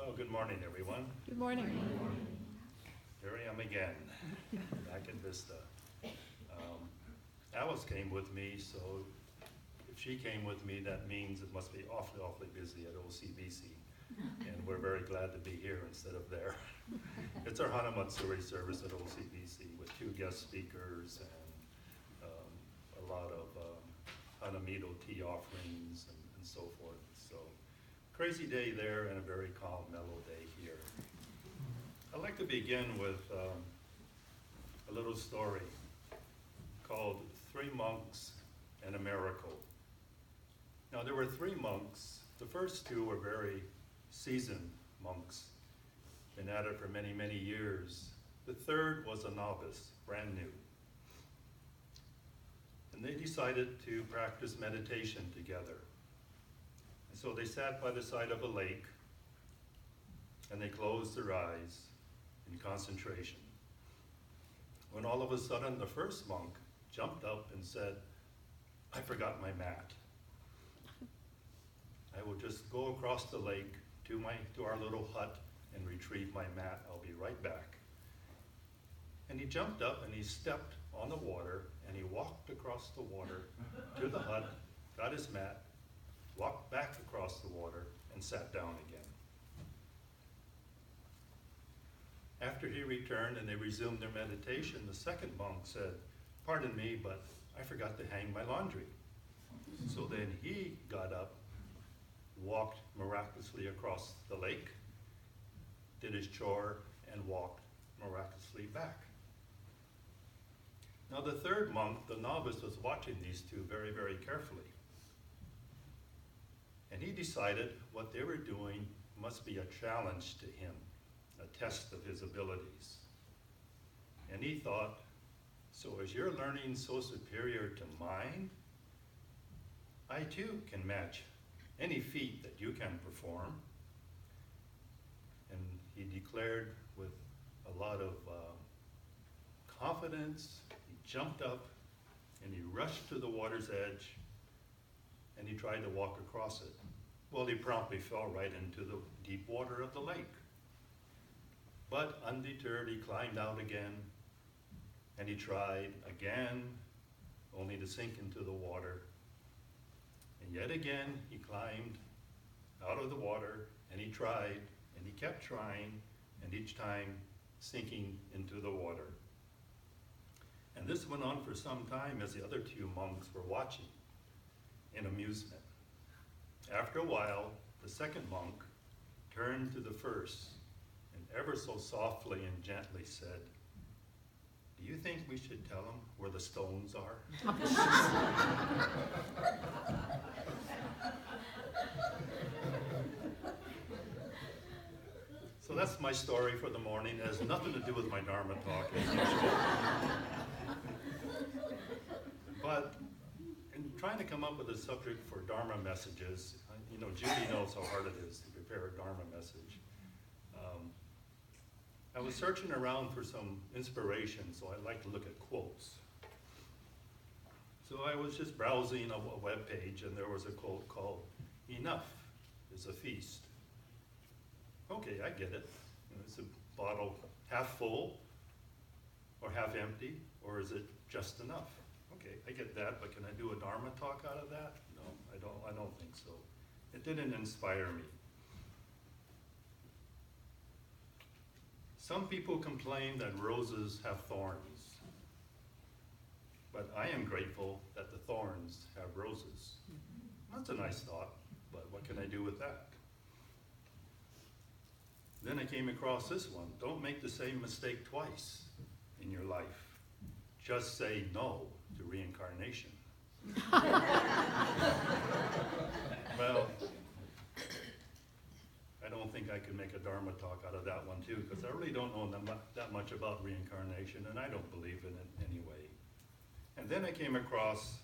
Well, good morning, everyone. Good morning. Here I am again, back in Vista. Alice came with me, so if she came with me, that means it must be awfully busy at OCBC. And we're very glad to be here instead of there. It's our Hana Matsuri service at OCBC with 2 guest speakers and a lot of Hanamido tea offerings and so forth. So crazy day there and a very calm, mellow day here. I'd like to begin with a little story called 3 Monks and a Miracle. Now there were 3 monks. The first 2 were very seasoned monks, been at it for many, many years. The third was a novice, brand new. And they decided to practice meditation together. And so they sat by the side of a lake and they closed their eyes in concentration. When all of a sudden the first monk jumped up and said, "I forgot my mat. I will just go across the lake to our little hut and retrieve my mat. I'll be right back." And he jumped up and he stepped on the water and he walked across the water to the hut, got his mat, walked back across the water and sat down again. After he returned and they resumed their meditation, the second monk said, "Pardon me, but I forgot to hang my laundry." So then he got up, walked miraculously across the lake, did his chore, and walked miraculously back. Now the third monk, the novice, was watching these 2 very, very carefully. And he decided what they were doing must be a challenge to him, a test of his abilities. And he thought, so as your learning so superior to mine, I too can match any feat that you can perform. And he declared with a lot of confidence, he jumped up and he rushed to the water's edge and he tried to walk across it. Well, he promptly fell right into the deep water of the lake. But undeterred, he climbed out again and he tried again, only to sink into the water. And yet again, he climbed out of the water and he tried and he kept trying and each time sinking into the water. And this went on for some time as the other 2 monks were watching in amusement. After a while, the second monk turned to the first and ever so softly and gently said, "Do you think we should tell him where the stones are?" So that's my story for the morning. It has nothing to do with my Dharma talk as usual. But in trying to come up with a subject for Dharma messages, you know, Judy knows how hard it is to prepare a Dharma message. I was searching around for some inspiration, so I like to look at quotes. So I was just browsing a web page and there was a quote called, "Enough is a feast." Okay, I get it. You know, is the bottle half full or half empty, or is it just enough? Okay, I get that, but can I do a Dharma talk out of that? No, I don't think so. It didn't inspire me. Some people complain that roses have thorns, but I am grateful that the thorns have roses. That's a nice thought, but what can I do with that? Then I came across this one. Don't make the same mistake twice in your life. Just say no to reincarnation. Well, I don't think I can make a Dharma talk out of that one too, because I really don't know that much about reincarnation, and I don't believe in it anyway. And then I came across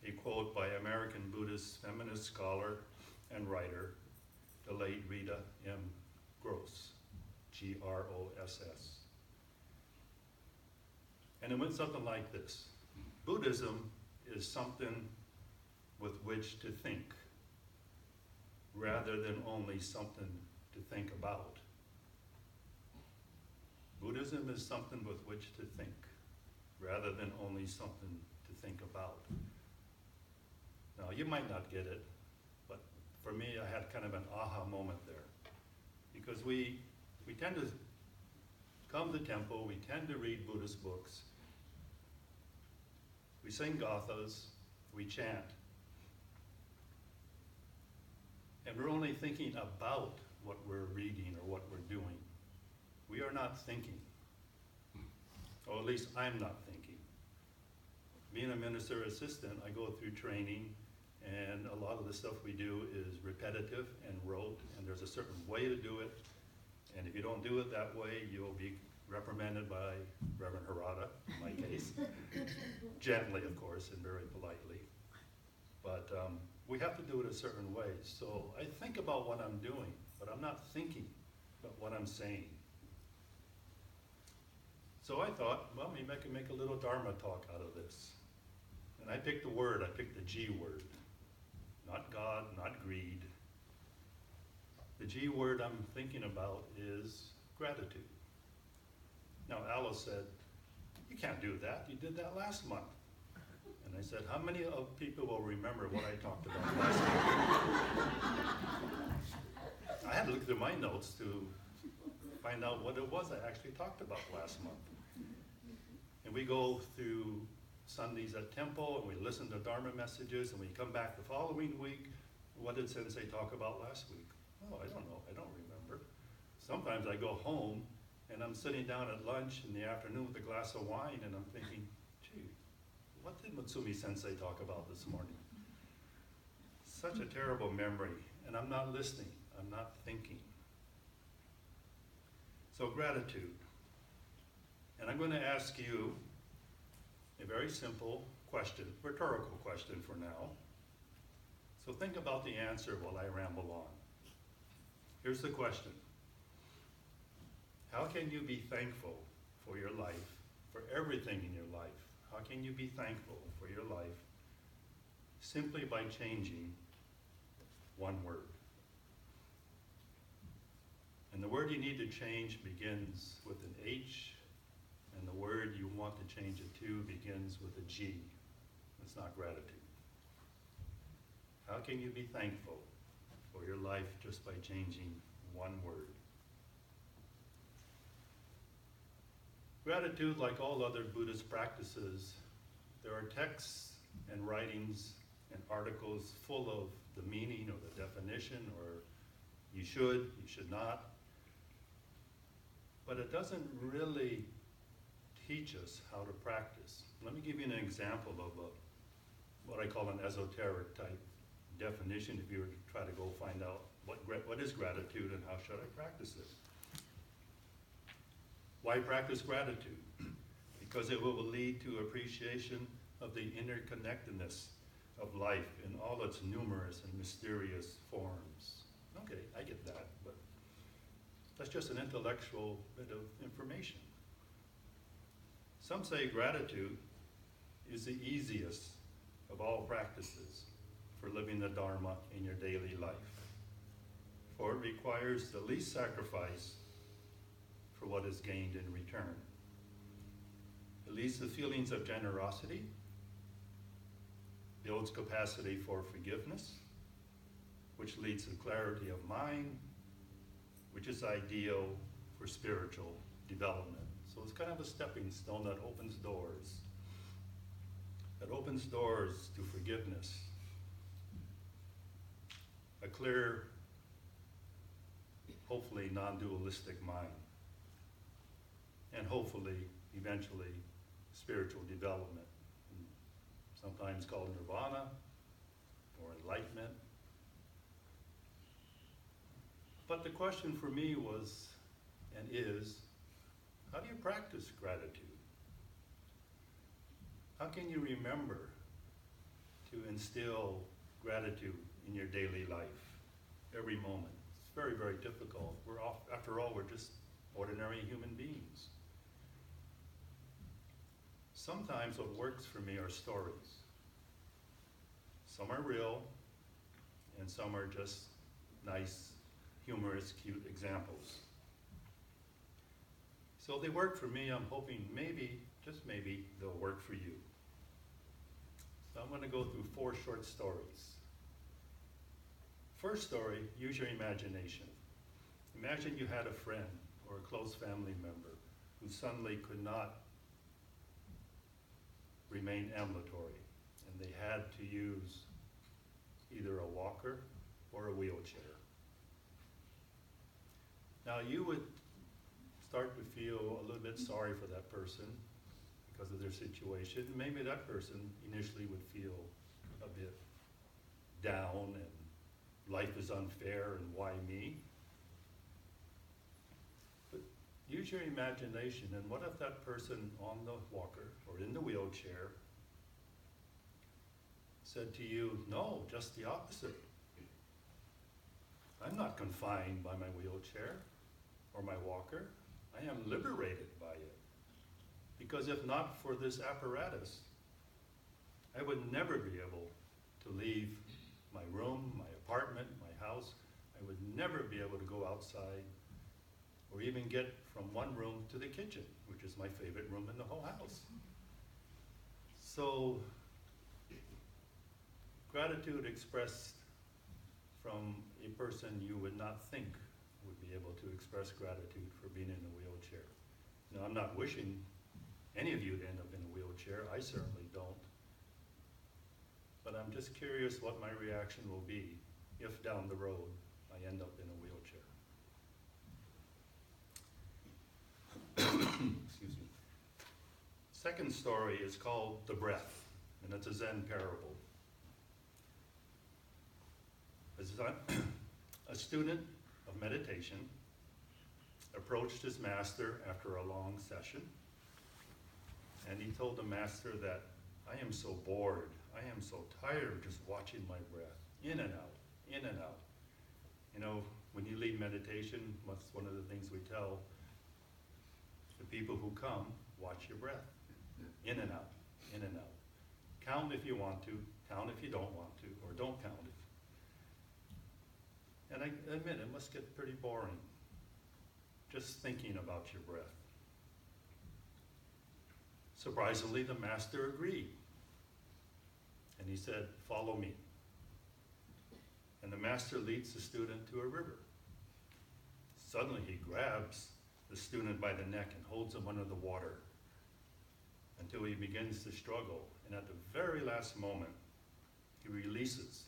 a quote by American Buddhist feminist scholar and writer, the late Rita M. Gross, Gross. And it went something like this: Buddhism is something with which to think, rather than only something to think about. Buddhism is something with which to think, rather than only something to think about. Now, you might not get it, but for me, I had kind of an aha moment there. Because we tend to come to temple, we tend to read Buddhist books, we sing gathas, we chant, and we're only thinking about what we're reading or what we're doing. We are not thinking, or at least I'm not thinking. Being a minister assistant, I go through training, and a lot of the stuff we do is repetitive and rote, and there's a certain way to do it, and if you don't do it that way, you'll be reprimanded by Reverend Harada, in my case. Gently, of course, and very politely. But we have to do it a certain way. So I think about what I'm doing, but I'm not thinking about what I'm saying. So I thought, well, maybe I can make a little Dharma talk out of this. And I picked the word, I picked the G word. Not God, not greed. The G word I'm thinking about is gratitude. Now Alice said, you can't do that, you did that last month. And I said, how many of people will remember what I talked about last month? I had to look through my notes to find out what it was I actually talked about last month. And we go through Sundays at temple, and we listen to Dharma messages, and we come back the following week. What did Sensei talk about last week? Oh, I don't know, I don't remember. Sometimes I go home, and I'm sitting down at lunch in the afternoon with a glass of wine, and I'm thinking, gee, what did Matsumi Sensei talk about this morning? Such a terrible memory, and I'm not listening, I'm not thinking. So gratitude. And I'm going to ask you a very simple question, rhetorical question for now. So think about the answer while I ramble on. Here's the question. How can you be thankful for your life, for everything in your life? How can you be thankful for your life simply by changing one word? And the word you need to change begins with an H, and the word you want to change it to begins with a G. It's not gratitude. How can you be thankful for your life just by changing one word? Gratitude, like all other Buddhist practices, there are texts and writings and articles full of the meaning or the definition, or you should not. But it doesn't really teach us how to practice. Let me give you an example of what I call an esoteric type definition if you were to try to go find out what is gratitude and how should I practice it. Why practice gratitude? Because it will lead to appreciation of the interconnectedness of life in all its numerous and mysterious forms. Okay, I get that, but that's just an intellectual bit of information. Some say gratitude is the easiest of all practices for living the Dharma in your daily life, for it requires the least sacrifice for what is gained in return. It leads to feelings of generosity, builds capacity for forgiveness, which leads to clarity of mind, which is ideal for spiritual development. So it's kind of a stepping stone that opens doors. That opens doors to forgiveness, a clear, hopefully non-dualistic mind, and hopefully, eventually, spiritual development, sometimes called nirvana or enlightenment. But the question for me was, and is, how do you practice gratitude? How can you remember to instill gratitude in your daily life, every moment? It's very, very difficult. After all, we're just ordinary human beings. Sometimes what works for me are stories. Some are real, and some are just nice humorous, cute examples. So they work for me. I'm hoping maybe, just maybe, they'll work for you. So I'm going to go through 4 short stories. First story, use your imagination. Imagine you had a friend or a close family member who suddenly could not remain ambulatory, and they had to use either a walker or a wheelchair. Now you would start to feel a little bit sorry for that person because of their situation. Maybe that person initially would feel a bit down and life is unfair and why me? But use your imagination, and what if that person on the walker or in the wheelchair said to you, no, just the opposite. I'm not confined by my wheelchair or my walker. I am liberated by it. Because if not for this apparatus, I would never be able to leave my room, my apartment, my house. I would never be able to go outside or even get from one room to the kitchen, which is my favorite room in the whole house. So, gratitude expressed from a person you would not think would be able to express gratitude for being in a wheelchair. Now, I'm not wishing any of you to end up in a wheelchair. I certainly don't. But I'm just curious what my reaction will be if down the road I end up in a wheelchair. Excuse me. Second story is called The Breath, and it's a Zen Parable. A student of meditation approached his master after a long session, and he told the master that, I am so bored, I am so tired of just watching my breath, in and out, in and out. You know, when you lead meditation, what's one of the things we tell the people who come, watch your breath, in and out, in and out. Count if you want to, count if you don't want to, or don't count if. And I admit, it must get pretty boring, just thinking about your breath. Surprisingly, the master agreed. And he said, follow me. And the master leads the student to a river. Suddenly he grabs the student by the neck and holds him under the water until he begins to struggle. And at the very last moment, he releases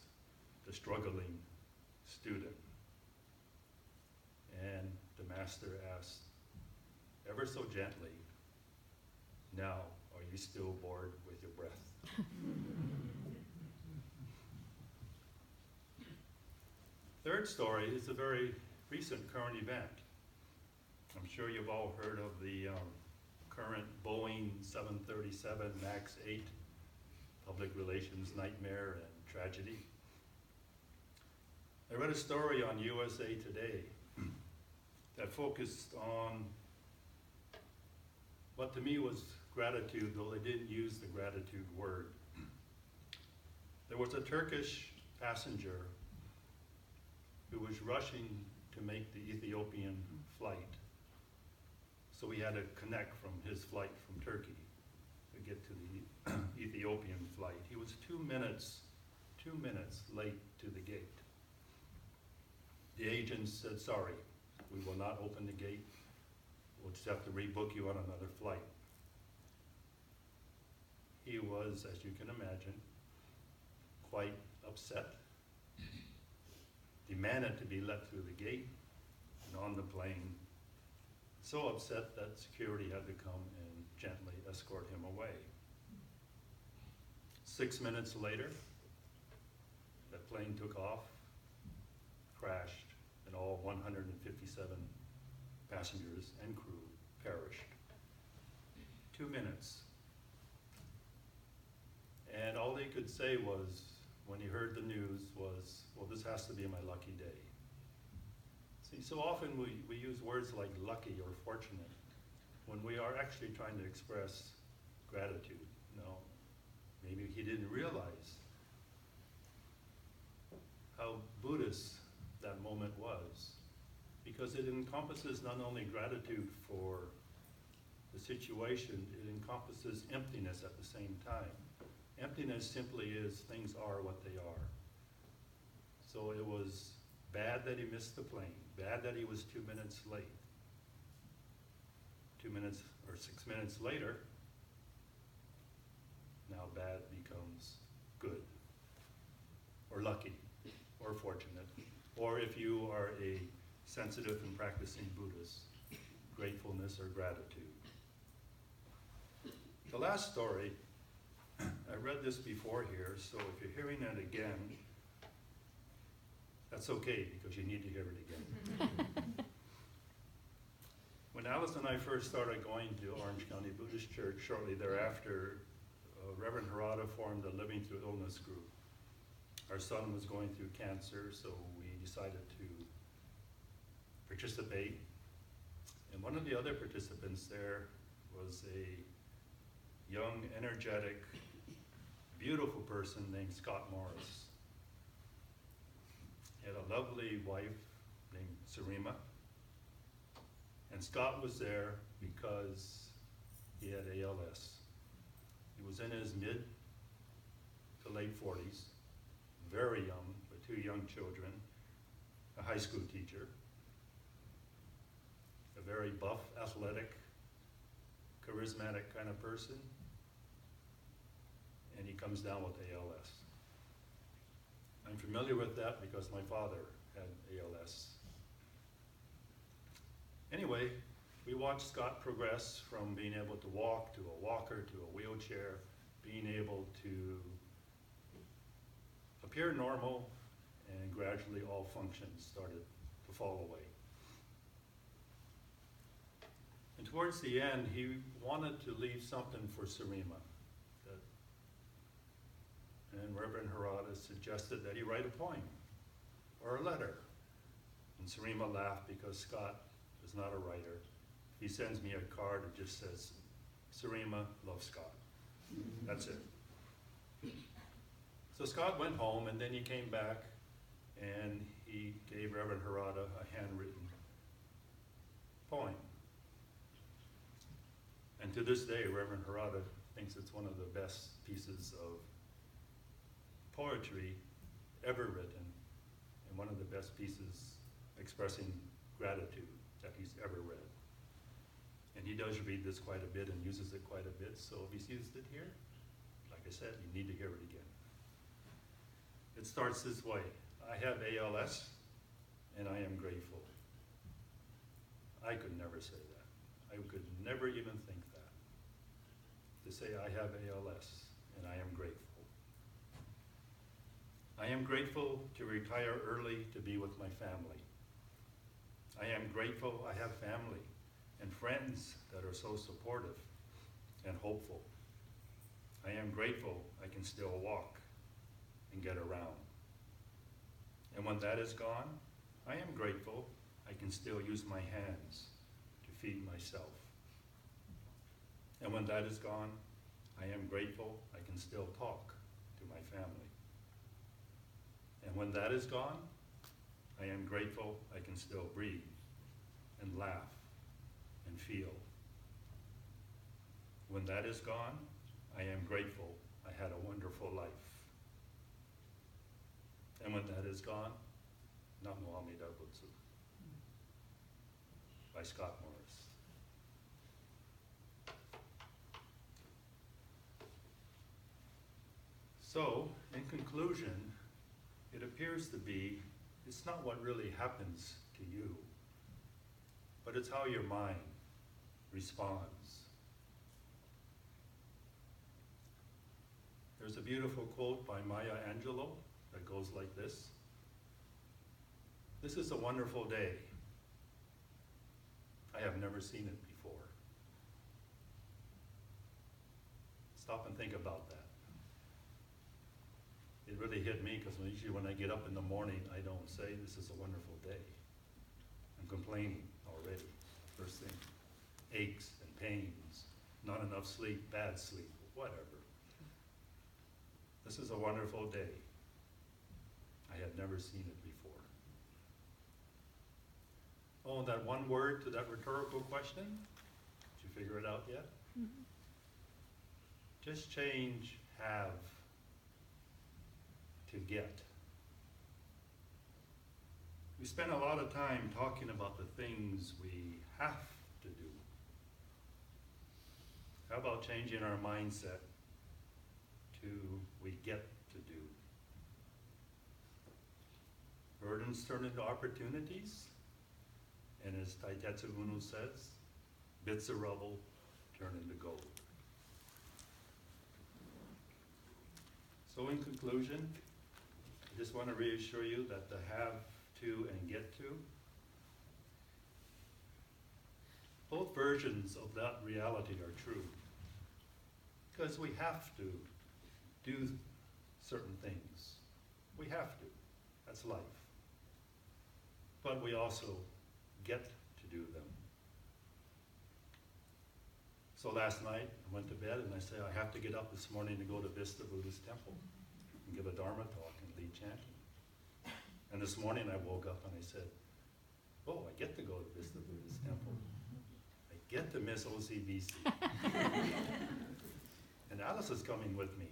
the struggling student. And the master asks, ever so gently, now, are you still bored with your breath? Third story is a very recent current event. I'm sure you've all heard of the current Boeing 737 MAX 8 public relations nightmare and tragedy. I read a story on USA Today that focused on what to me was gratitude, though they didn't use the gratitude word. There was a Turkish passenger who was rushing to make the Ethiopian flight. So he had to connect from his flight from Turkey to get to the Ethiopian flight. He was 2 minutes late to the gate. The agent said, sorry, we will not open the gate. We'll just have to rebook you on another flight. He was, as you can imagine, quite upset, demanded to be let through the gate and on the plane, so upset that security had to come and gently escort him away. 6 minutes later, the plane took off, crashed, and all 157 passengers and crew perished. 2 minutes. And all they could say was, when he heard the news, was, well, this has to be my lucky day. See, so often we use words like lucky or fortunate when we are actually trying to express gratitude. No, maybe he didn't realize how Buddhist that moment was. because it encompasses not only gratitude for the situation, it encompasses emptiness at the same time. Emptiness simply is things are what they are. So it was bad that he missed the plane, bad that he was 2 minutes late. 2 minutes or 6 minutes later, now bad becomes good, or lucky, or fortunate, or if you are a sensitive and practicing Buddhist, gratefulness or gratitude. The last story, I read this before here, so if you're hearing it again, that's okay, because you need to hear it again. When Alice and I first started going to Orange County Buddhist Church, shortly thereafter, Reverend Harada formed a Living Through Illness group. Our son was going through cancer, so we decided to participate. And one of the other participants there was a young, energetic, beautiful person named Scott Morris. He had a lovely wife named Sarima. And Scott was there because he had ALS. He was in his mid to late 40s, very young, with 2 young children, a high school teacher, a very buff, athletic, charismatic kind of person, and he comes down with ALS. I'm familiar with that because my father had ALS. Anyway, we watched Scott progress from being able to walk to a walker to a wheelchair, being able to appear normal, and gradually all functions started to fall away. And towards the end, he wanted to leave something for Sarima. And Reverend Harada suggested that he write a poem or a letter. And Sarima laughed because Scott is not a writer. He sends me a card that just says, Sarima, love Scott. That's it. So Scott went home, and then he came back and he gave Reverend Harada a handwritten poem. And to this day, Reverend Harada thinks it's one of the best pieces of poetry ever written, and one of the best pieces expressing gratitude that he's ever read. And he does read this quite a bit and uses it quite a bit, so if he sees it here, like I said, you need to hear it again. It starts this way: I have ALS, and I am grateful. I could never say that. I could never even think that. To say I have ALS, and I am grateful. I am grateful to retire early to be with my family. I am grateful I have family and friends that are so supportive and hopeful. I am grateful I can still walk and get around. And when that is gone, I am grateful I can still use my hands to feed myself. And when that is gone, I am grateful I can still talk to my family. And when that is gone, I am grateful I can still breathe and laugh and feel. When that is gone, I am grateful I had a wonderful life. And when that is gone, Namo Amida Butsu by Scott Morris. So, in conclusion, it appears to be, it's not what really happens to you, but it's how your mind responds. There's a beautiful quote by Maya Angelou that goes like this: "This is a wonderful day. I have never seen it before." Stop and think about that. It really hit me because usually when I get up in the morning, I don't say, "This is a wonderful day." I'm complaining already. First thing, aches and pains, not enough sleep, bad sleep, whatever. This is a wonderful day. I had never seen it before. Oh, that one word to that rhetorical question? Did you figure it out yet? Mm-hmm. Just change have to get. We spend a lot of time talking about the things we have to do. How about changing our mindset to we get to do? Burdens turn into opportunities, and as Taitetsu Unu says, bits of rubble turn into gold. So in conclusion, I just want to reassure you that the have to and get to, both versions of that reality are true. Because we have to do certain things. We have to. That's life. But we also get to do them. So last night, I went to bed and I said, I have to get up this morning to go to Vista Buddhist temple and give a Dharma talk and lead chanting. And this morning I woke up and I said, oh, I get to go to Vista Buddhist temple. I get to miss OCBC. And Alice is coming with me.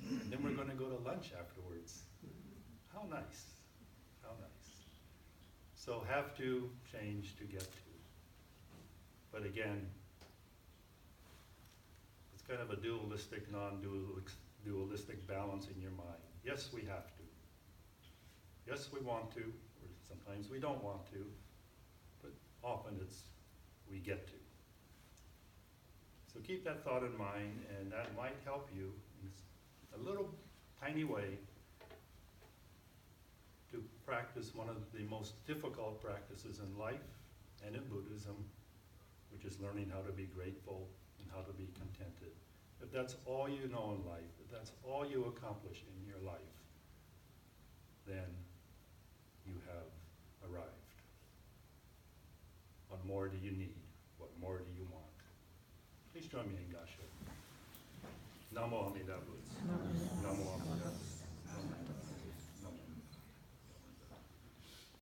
And then we're going to go to lunch afterwards. How nice. How nice. So have to change to get to. But again, it's kind of a dualistic, non-dualistic balance in your mind. Yes, we have to. Yes, we want to, or sometimes we don't want to, but often it's we get to. So keep that thought in mind, and that might help you in a little tiny way to practice one of the most difficult practices in life and in Buddhism, which is learning how to be grateful and how to be contented. If that's all you know in life, if that's all you accomplish in your life, then you have arrived. What more do you need? What more do you want? Please join me in Gassho. Namo Amida Butsu. Namo Amida Butsu.